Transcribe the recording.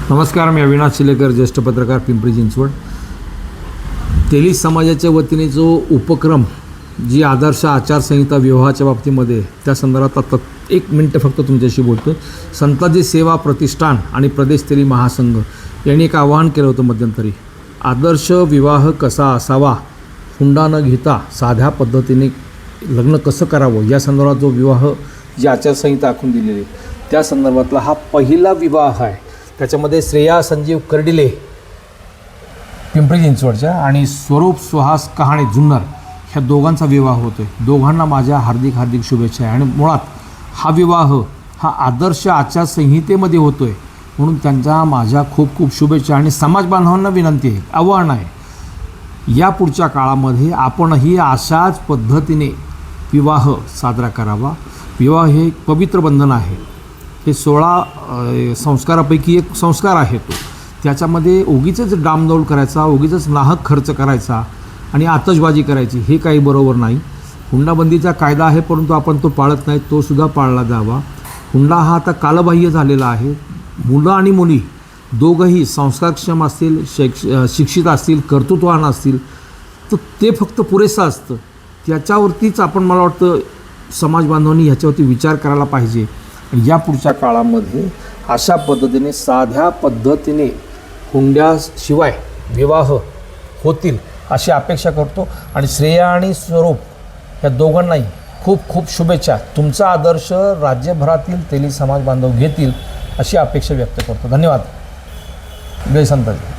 नमस्कार, मी अविनाश चिलेकर, ज्येष्ठ पत्रकार, पिंपरी चिंचवड. तेली समाजाच्या वतीने जो उपक्रम, जी आदर्श आचारसंहिता विवाहाच्या बाबतीमध्ये, त्या संदर्भात आता 1 मिनिट फक्त तुमच्याशी बोलतो. संताजी सेवा प्रतिष्ठान आणि प्रदेश तेली महासंघ यांनी एक आवाहन केलं होतं मध्यंतरी. आदर्श विवाह कसा असावा, हुंडा न घेता साध्या पद्धतीने लग्न कसं करावं या संदर्भात जो विवाह, जी आचारसंहिता आखून दिलेली, त्या संदर्भातला हा पहिला विवाह आहे. त्याच्यामध्ये श्रेया संजीव कर्डिले पिंपरी चिंचवडच्या आणि स्वरूप सुहास कहाणे जुन्नर ह्या दोघांचा विवाह होतो आहे. दोघांना माझ्या हार्दिक शुभेच्छा आहे. आणि मुळात हा विवाह हा आदर्श आचारसंहितेमध्ये होतो आहे, म्हणून त्यांच्या माझ्या खूप शुभेच्छा. आणि समाज बांधवांना विनंती आहे, आव्हान आहे, या पुढच्या काळामध्ये आपणही अशाच पद्धतीने विवाह साजरा करावा. विवाह हे एक पवित्र बंधन आहे. हे 16 संस्कारापैकी एक संस्कार आहे तो. त्याच्यामध्ये उगीचच डामडौल करायचा, उगीचच नाहक खर्च करायचा आणि आतषबाजी करायची, हे काही बरोबर नाही. हुंडाबंदीचा कायदा आहे, परंतु आपण तो पाळत नाही, तो सुद्धा पाळला जावा. हुंडा हा आता कालबाह्य झालेला आहे. मुलं आणि मुली दोघंही संस्कारक्षम असतील, शिक्षित असतील, कर्तृत्ववान असतील, तर ते फक्त पुरेसं असतं. त्याच्यावरतीच आपण, मला वाटतं, समाज बांधवांनी ह्याच्यावरती विचार करायला पाहिजे. या पुढच्या काळामध्ये अशा पद्धतीने साध्या पद्धतीने हुंड्याशिवाय विवाह होतील अशी अपेक्षा करतो. आणि श्रेया आणि स्वरूप या दोघांनाही खूप शुभेच्छा. तुमचा आदर्श राज्यभरातील तेली समाज बांधव घेतील अशी अपेक्षा व्यक्त करतो. धन्यवाद. जय संताजी.